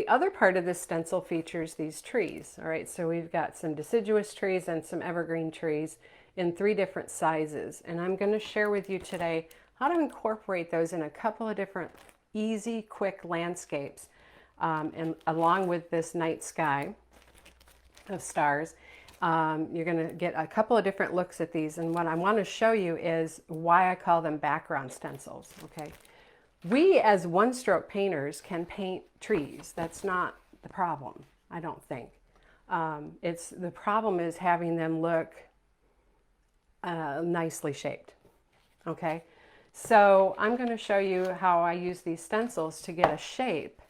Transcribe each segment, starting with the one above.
other part of this stencil features these trees. All right, so we've got some deciduous trees and some evergreen trees in 3 different sizes. And I'm going to share with you today how to incorporate those in a couple of different easy, quick landscapes, and along with this night sky of stars. You're going to get a couple of different looks at these, and what I want to show you is why I call them background stencils. Okay, we as one-stroke painters can paint trees. That's not the problem, I don't think. It's the problem is having them look nicely shaped. Okay, so I'm going to show you how I use these stencils to get a shape,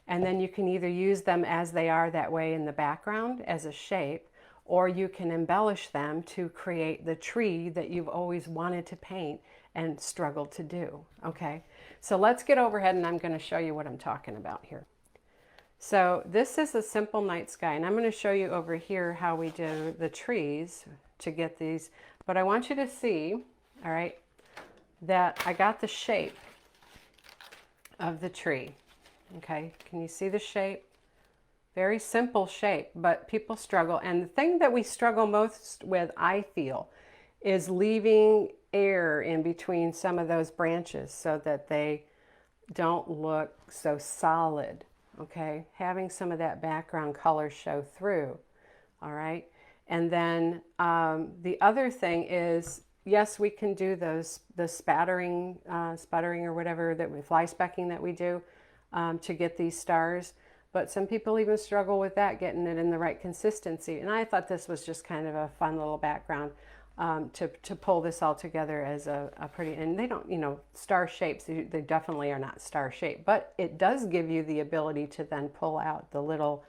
and then you can either use them as they are that way in the background as a shape, or you can embellish them to create the tree that you've always wanted to paint and struggled to do. Okay, so let's get overhead and I'm going to show you what I'm talking about here. So this is a simple night sky, and I'm going to show you over here how we do the trees to get these, but I want you to see, all right, that I got the shape of the tree. Okay, can you see the shape? Very simple shape, but people struggle. And the thing that we struggle most with, I feel, is leaving air in between some of those branches so that they don't look so solid. Okay, having some of that background color show through. All right, and then the other thing is, yes, we can do the sputtering or whatever, that we fly specking that we do to get these stars. But some people even struggle with that, getting it in the right consistency. And I thought this was just kind of a fun little background to pull this all together as a pretty, and they don't, you know, star shapes, they definitely are not star shaped, but it does give you the ability to then pull out the little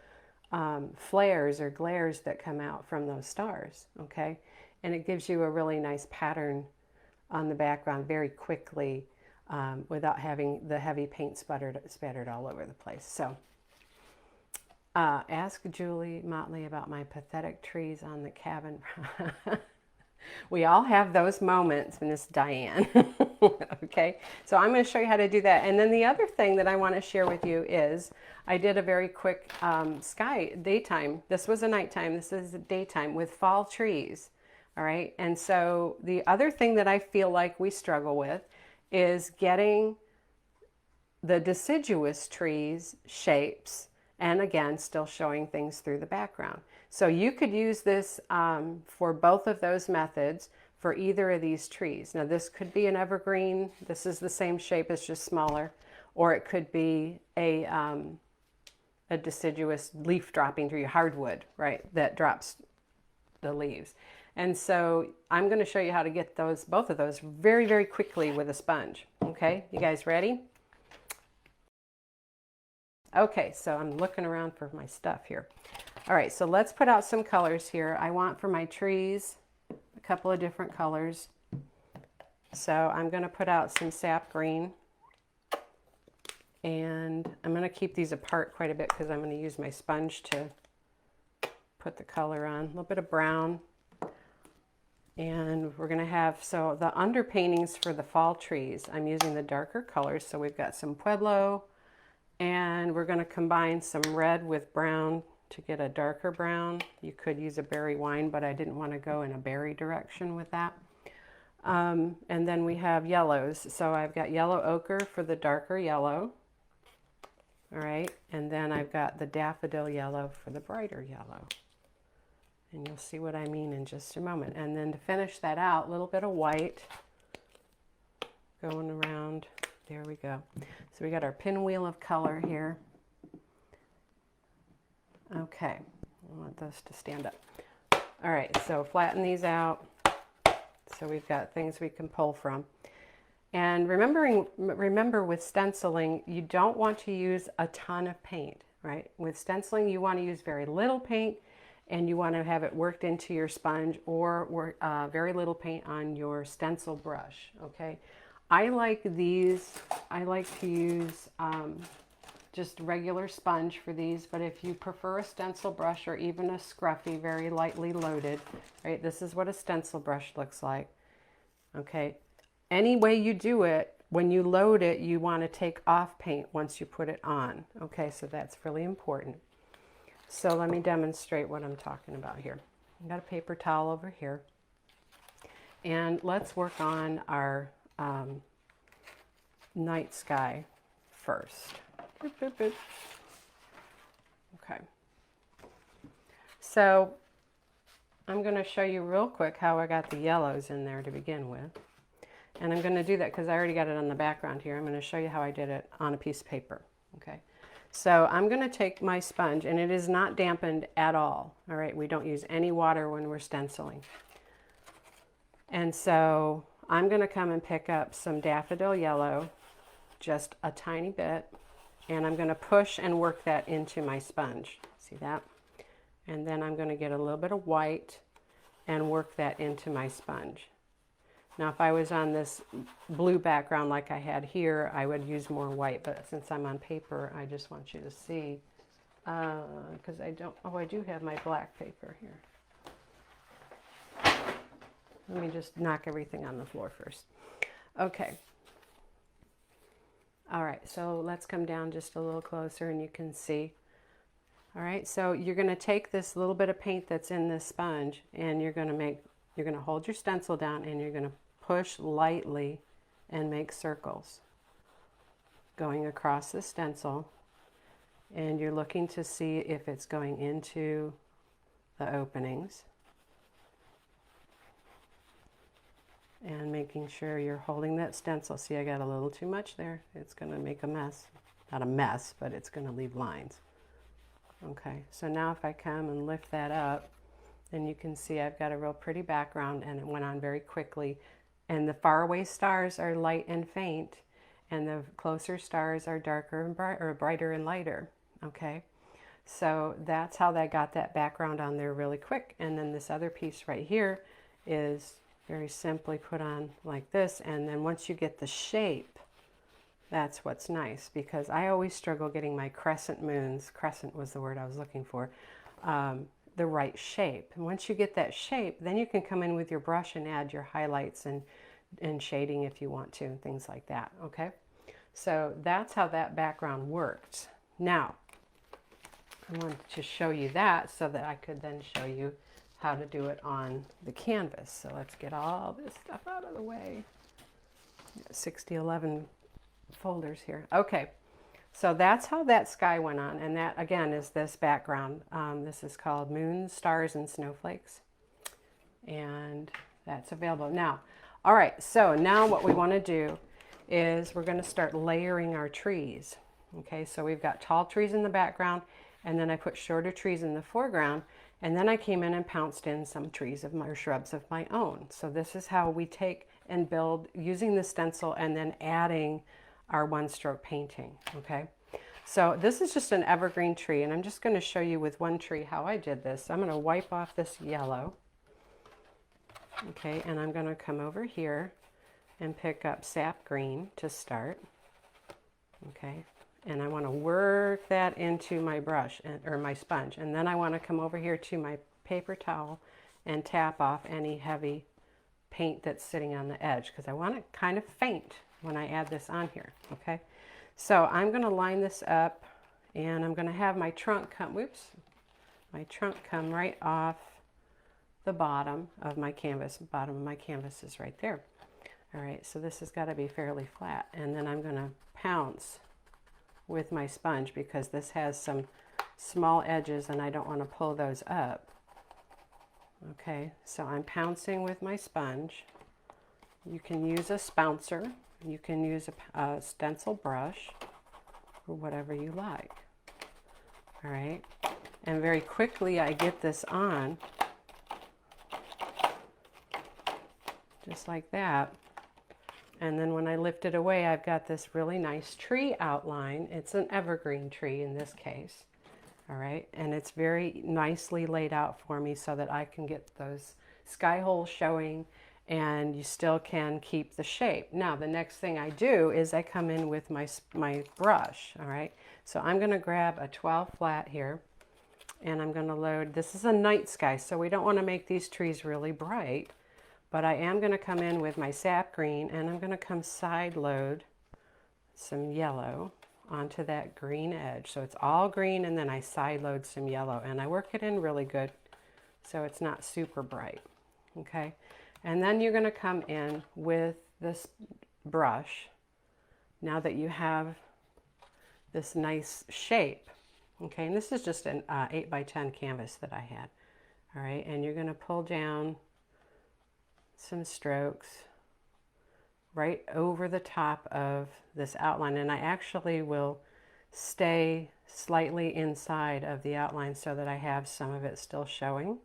flares or glares that come out from those stars, okay? And it gives you a really nice pattern on the background very quickly without having the heavy paint spattered all over the place. So. Ask Julie Motley about my pathetic trees on the cabin. We all have those moments, Miss Diane. Okay, so I'm going to show you how to do that. And then the other thing that I want to share with you is I did a very quick daytime. This was a nighttime. This is a daytime with fall trees. All right, and so the other thing that I feel like we struggle with is getting the deciduous trees shapes, and again, still showing things through the background. So you could use this for both of those methods for either of these trees. Now this could be an evergreen. This is the same shape, it's just smaller. Or it could be a deciduous leaf dropping tree, hardwood, right, that drops the leaves. And so I'm going to show you how to get both of those very, very quickly with a sponge. Okay, you guys ready? Okay, so I'm looking around for my stuff here. All right, so let's put out some colors here. I want for my trees a couple of different colors. So I'm going to put out some sap green. And I'm going to keep these apart quite a bit because I'm going to use my sponge to put the color on. A little bit of brown. And we're going to have, so the underpaintings for the fall trees, I'm using the darker colors. So we've got some Pueblo. And we're going to combine some red with brown to get a darker brown. You could use a berry wine, but I didn't want to go in a berry direction with that. And then we have yellows. So I've got yellow ochre for the darker yellow. All right. And then I've got the daffodil yellow for the brighter yellow. And you'll see what I mean in just a moment. And then to finish that out, a little bit of white going around. There we go. So we got our pinwheel of color here. Okay, I want those to stand up. All right, so flatten these out. So we've got things we can pull from. And remember with stenciling, you don't want to use a ton of paint, right? With stenciling, you want to use very little paint, and you want to have it worked into your sponge or very little paint on your stencil brush, okay? I like these. I like to use just regular sponge for these, but if you prefer a stencil brush or even a scruffy, very lightly loaded, right? This is what a stencil brush looks like, okay? Any way you do it, when you load it, you want to take off paint once you put it on. Okay, so that's really important. So let me demonstrate what I'm talking about here. I've got a paper towel over here. And let's work on our night sky first. Boop, boop, boop. Okay. So I'm going to show you real quick how I got the yellows in there to begin with. And I'm going to do that because I already got it on the background here. I'm going to show you how I did it on a piece of paper. Okay. So I'm going to take my sponge, and it is not dampened at all. All right. We don't use any water when we're stenciling. And so I'm going to come and pick up some daffodil yellow, just a tiny bit, and I'm going to push and work that into my sponge. See that? And then I'm going to get a little bit of white and work that into my sponge. Now, if I was on this blue background like I had here, I would use more white, but since I'm on paper, I just want you to see, because I do have my black paper here. Let me just knock everything on the floor first. Okay. All right, so let's come down just a little closer and you can see. All right, so you're going to take this little bit of paint that's in this sponge, and you're going to hold your stencil down, and you're going to push lightly and make circles going across the stencil, and you're looking to see if it's going into the openings, and making sure you're holding that stencil. See, I got a little too much there. It's going to make a mess. Not a mess, but it's going to leave lines. Okay, so now if I come and lift that up, then you can see I've got a real pretty background, and it went on very quickly. And the faraway stars are light and faint, and the closer stars are darker and brighter and lighter. Okay, so that's how I got that background on there really quick. And then this other piece right here is very simply put on like this. And then once you get the shape, that's what's nice, because I always struggle getting my crescent moons, crescent was the word I was looking for, the right shape. And once you get that shape, then you can come in with your brush and add your highlights and shading if you want to, and things like that, okay? So that's how that background worked. Now, I wanted to show you that so that I could then show you how to do it on the canvas. So let's get all this stuff out of the way. 6011 folders here. Okay, so that's how that sky went on, and that again is this background. This is called Moons, Stars, and Snowflakes, and that's available now. All right, so now what we want to do is we're going to start layering our trees. Okay, so we've got tall trees in the background, and then I put shorter trees in the foreground, and then I came in and pounced in some trees of my, or shrubs of my own. So this is how we take and build using the stencil and then adding our one-stroke painting. Okay, so this is just an evergreen tree, and I'm just going to show you with one tree how I did this. I'm going to wipe off this yellow. Okay, and I'm going to come over here and pick up sap green to start. Okay, and I want to work that into my brush or my sponge, and then I want to come over here to my paper towel and tap off any heavy paint that's sitting on the edge, because I want it kind of faint when I add this on here. Okay, so I'm going to line this up, and I'm going to have my trunk come, my trunk come right off the bottom of my canvas. The bottom of my canvas is right there. All right, so this has got to be fairly flat, and then I'm going to pounce with my sponge because this has some small edges and I don't want to pull those up. Okay, so I'm pouncing with my sponge. You can use a spouncer, you can use a stencil brush, or whatever you like. All right, and very quickly I get this on, just like that. And then when I lift it away, I've got this really nice tree outline. It's an evergreen tree in this case. All right, and it's very nicely laid out for me so that I can get those sky holes showing and you still can keep the shape. Now, the next thing I do is I come in with my brush, all right? So I'm gonna grab a 12 flat here and I'm gonna load, this is a night sky, so we don't wanna make these trees really bright, but I am gonna come in with my sap green and I'm gonna come side load some yellow onto that green edge. So it's all green, and then I side load some yellow, and I work it in really good so it's not super bright. Okay, and then you're going to come in with this brush now that you have this nice shape. Okay, and this is just an 8 by 10 canvas that I had. All right, and you're going to pull down some strokes right over the top of this outline, and I actually will stay slightly inside of the outline so that I have some of it still showing.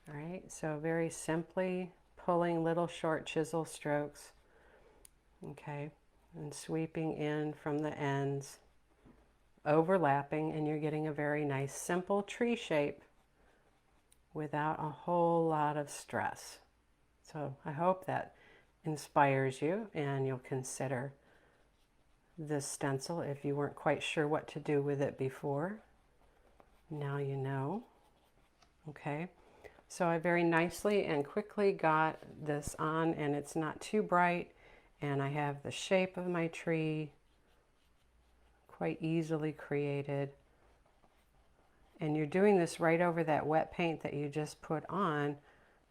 All right, so very simply pulling little short chisel strokes, okay, and sweeping in from the ends, overlapping, and you're getting a very nice simple tree shape without a whole lot of stress. So I hope that inspires you and you'll consider this stencil if you weren't quite sure what to do with it before. Now you know. Okay, so I very nicely and quickly got this on, and it's not too bright, and I have the shape of my tree quite easily created. And you're doing this right over that wet paint that you just put on,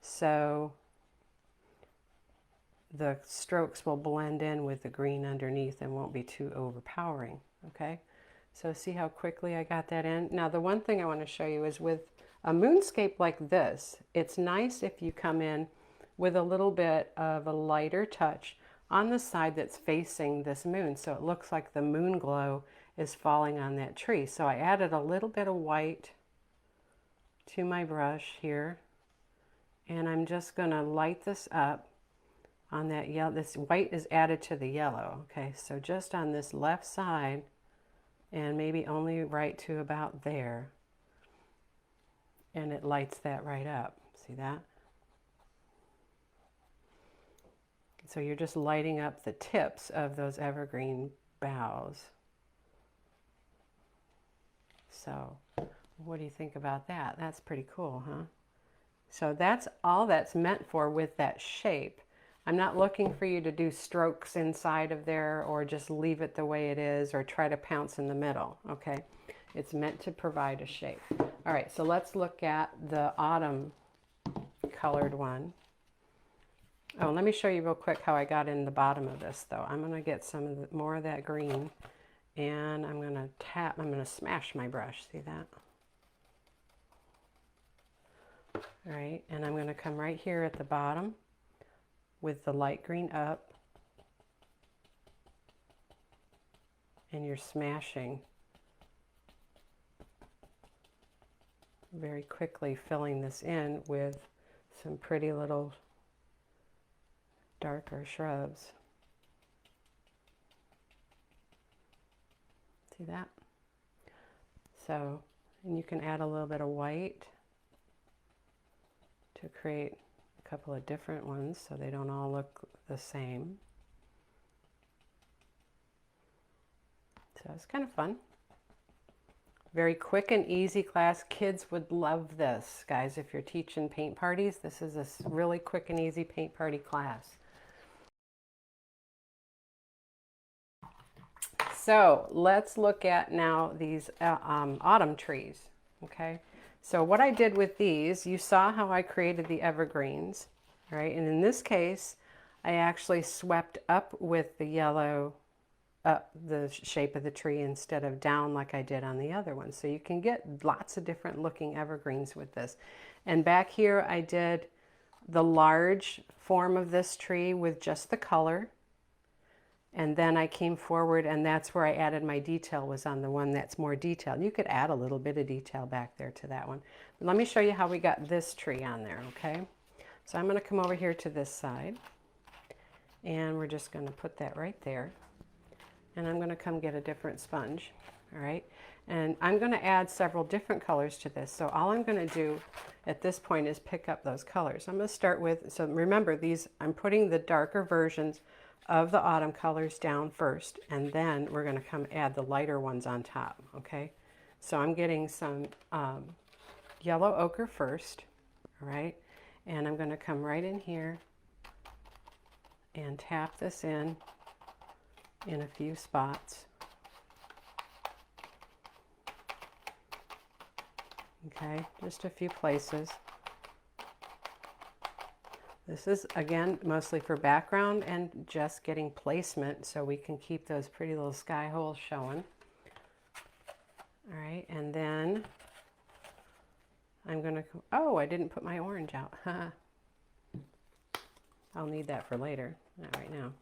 so the strokes will blend in with the green underneath and won't be too overpowering. Okay, so see how quickly I got that in. Now the one thing I want to show you is with a moonscape like this, it's nice if you come in with a little bit of a lighter touch on the side that's facing this moon, so it looks like the moon glow is falling on that tree. So I added a little bit of white to my brush here, and I'm just going to light this up on that yellow. This white is added to the yellow. Okay, so just on this left side, and maybe only right to about there, and it lights that right up. See that? So you're just lighting up the tips of those evergreen boughs. So what do you think about that? That's pretty cool, huh? So that's all that's meant for with that shape. I'm not looking for you to do strokes inside of there or just leave it the way it is or try to pounce in the middle, okay? It's meant to provide a shape. All right, so let's look at the autumn colored one. Oh, let me show you real quick how I got in the bottom of this though. I'm gonna get some of more of that green, and I'm gonna smash my brush, see that? All right, and I'm gonna come right here at the bottom with the light green up, and you're smashing very quickly, filling this in with some pretty little darker shrubs. See that? So, and you can add a little bit of white to create a couple of different ones so they don't all look the same. So it's kind of fun. Very quick and easy class. Kids would love this, guys. If you're teaching paint parties, this is a really quick and easy paint party class. So let's look at now these autumn trees, okay? So what I did with these, you saw how I created the evergreens, right? And in this case, I actually swept up with the yellow up the shape of the tree instead of down like I did on the other one. So you can get lots of different looking evergreens with this. And back here I did the large form of this tree with just the color. And then I came forward, and that's where I added my detail, was on the one that's more detailed. You could add a little bit of detail back there to that one. But let me show you how we got this tree on there, okay? So I'm going to come over here to this side, and we're just going to put that right there. And I'm going to come get a different sponge, all right? And I'm going to add several different colors to this. So all I'm going to do at this point is pick up those colors. I'm going to start with, so remember these, I'm putting the darker versions of the autumn colors down first, and then we're going to come add the lighter ones on top, okay? So I'm getting some yellow ochre first, all right? And I'm going to come right in here and tap this in in a few spots. Okay, just a few places. This is, again, mostly for background and just getting placement so we can keep those pretty little sky holes showing. All right, and then I'm gonna, oh, I didn't put my orange out. I'll need that for later, not right now.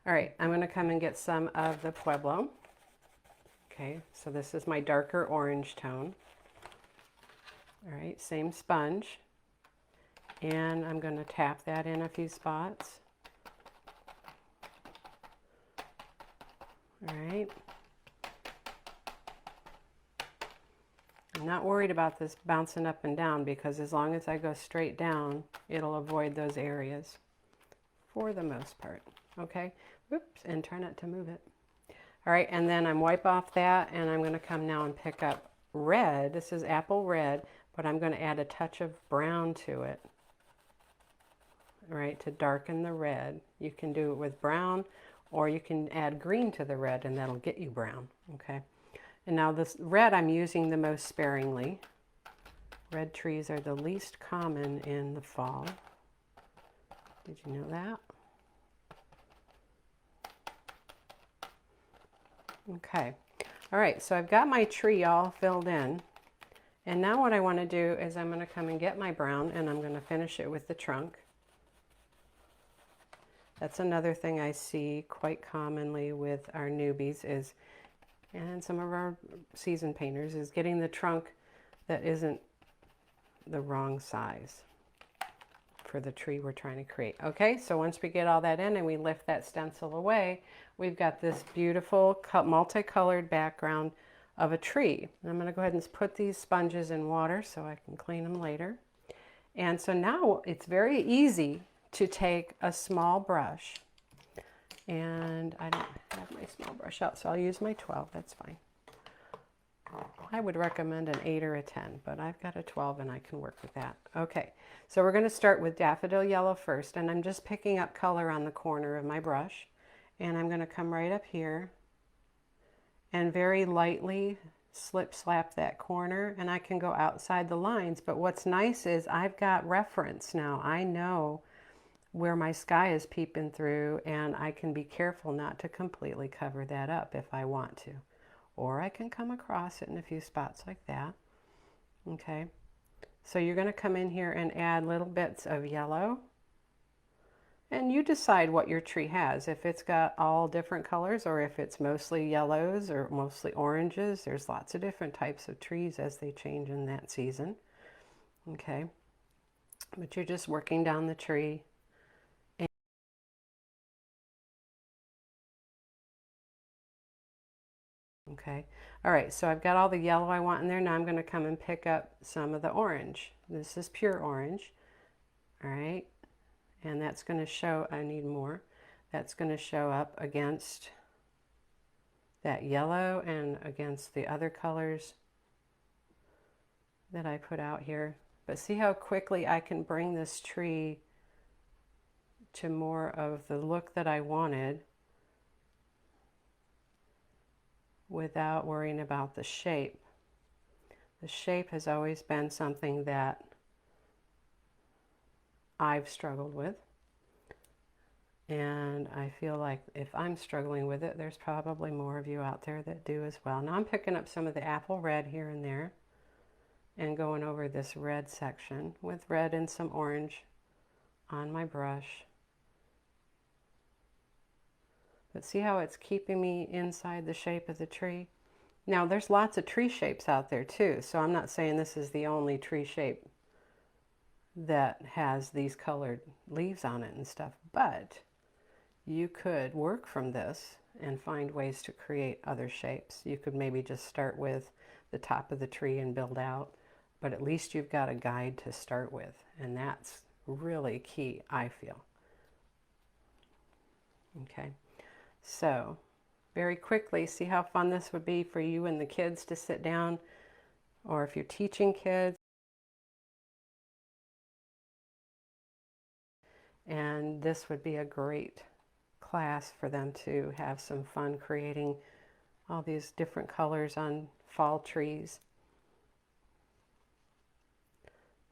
All right, I'm gonna come and get some of the Pueblo. Okay, so this is my darker orange tone. All right, same sponge. And I'm going to tap that in a few spots. All right. I'm not worried about this bouncing up and down because as long as I go straight down, it'll avoid those areas for the most part. Okay. Whoops, and try not to move it. All right, and then I'm wipe off that and I'm going to come now and pick up red. This is apple red, but I'm going to add a touch of brown to it. Right, to darken the red. You can do it with brown or you can add green to the red and that'll get you brown. Okay, and now this red I'm using the most sparingly. Red trees are the least common in the fall. Did you know that? Okay, all right, so I've got my tree all filled in, and now what I want to do is I'm going to come and get my brown and I'm going to finish it with the trunk. That's another thing I see quite commonly with our newbies is, and some of our seasoned painters, is getting the trunk that isn't the wrong size for the tree we're trying to create. Okay, so once we get all that in and we lift that stencil away, we've got this beautiful multicolored background of a tree. And I'm going to go ahead and put these sponges in water so I can clean them later. And so now it's very easy to take a small brush, and I don't have my small brush out, so I'll use my 12, that's fine. I would recommend an 8 or a 10, but I've got a 12 and I can work with that. Okay, so we're going to start with daffodil yellow first, and I'm just picking up color on the corner of my brush, and I'm going to come right up here and very lightly slap that corner, and I can go outside the lines, but what's nice is I've got reference now. I know where my sky is peeping through, and I can be careful not to completely cover that up if I want to. Or I can come across it in a few spots like that. Okay, so you're going to come in here and add little bits of yellow, and you decide what your tree has. If it's got all different colors or if it's mostly yellows or mostly oranges. There's lots of different types of trees as they change in that season. Okay, but you're just working down the tree. Okay, all right, so I've got all the yellow I want in there. Now I'm going to come and pick up some of the orange. This is pure orange. All right, and that's going to show, I need more. That's going to show up against that yellow and against the other colors that I put out here. But see how quickly I can bring this tree to more of the look that I wanted without worrying about the shape. The shape has always been something that I've struggled with, and I feel like if I'm struggling with it, there's probably more of you out there that do as well. Now I'm picking up some of the apple red here and there and going over this red section with red and some orange on my brush. But see how it's keeping me inside the shape of the tree? Now there's lots of tree shapes out there too, so I'm not saying this is the only tree shape that has these colored leaves on it and stuff, but you could work from this and find ways to create other shapes. You could maybe just start with the top of the tree and build out, but at least you've got a guide to start with, and that's really key, I feel. Okay. So very quickly, see how fun this would be for you and the kids to sit down, or if you're teaching kids. And this would be a great class for them to have some fun creating all these different colors on fall trees.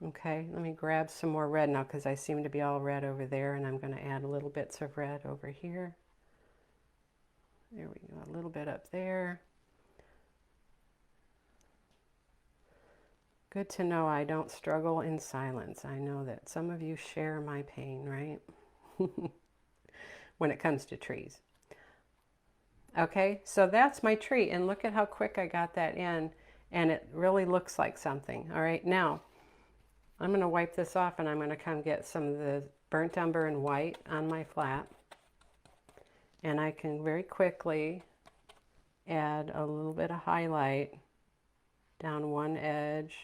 Okay, let me grab some more red now because I seem to be all red over there, and I'm going to add little bits of red over here. There we go, a little bit up there. Good to know I don't struggle in silence. I know that some of you share my pain, right? When it comes to trees. Okay, so that's my tree, and look at how quick I got that in, and it really looks like something. All right, now I'm going to wipe this off, and I'm going to come get some of the burnt umber and white on my flat, and I can very quickly add a little bit of highlight down one edge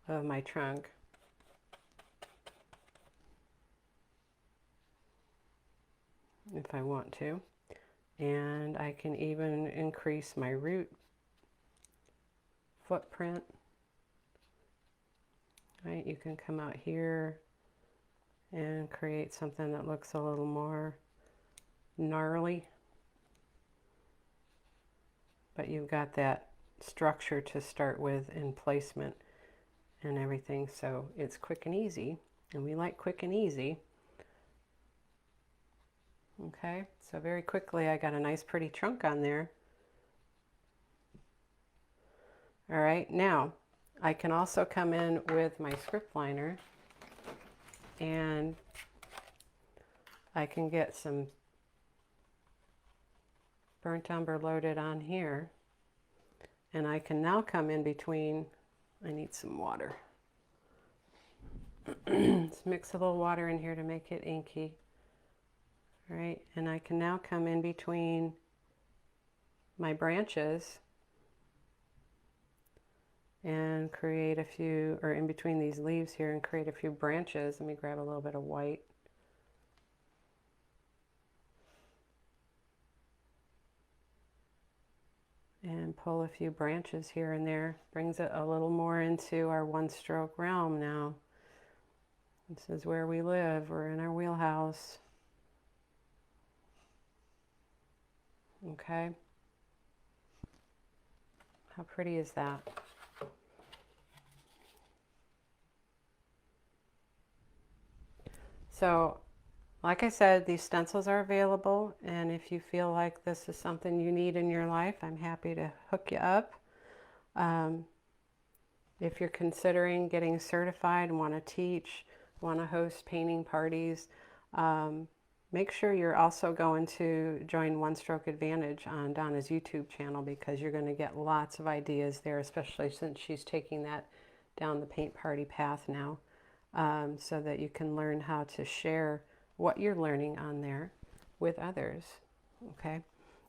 of my trunk. If I want to. And I can even increase my root footprint. Right, you can come out here and create something that looks a little more gnarly. But you've got that structure to start with in placement and everything, so it's quick and easy, and we like quick and easy. Okay, so very quickly I got a nice pretty trunk on there. All right, now I can also come in with my script liner, and I can get some burnt umber loaded on here, and I can now come in between. I need some water. Let's mix a little water in here to make it inky. All right, and I can now come in between my branches and create a few, or in between these leaves here, and create a few branches. Let me grab a little bit of white. And pull a few branches here and there. Brings it a little more into our one-stroke realm now. This is where we live. We're in our wheelhouse. Okay. How pretty is that? So, like I said, these stencils are available, and if you feel like this is something you need in your life, I'm happy to hook you up. If you're considering getting certified and want to teach, want to host painting parties, make sure you're also going to join One Stroke Advantage on Donna's YouTube channel, because you're going to get lots of ideas there, especially since she's taking that down the paint party path now, so that you can learn how to share what you're learning on there with others, okay?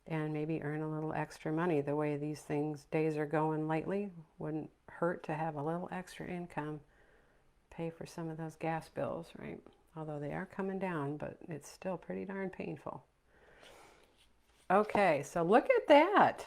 And maybe earn a little extra money. The way these days are going lately, wouldn't hurt to have a little extra income, pay for some of those gas bills, right? Although they are coming down, but it's still pretty darn painful. Okay, so look at that.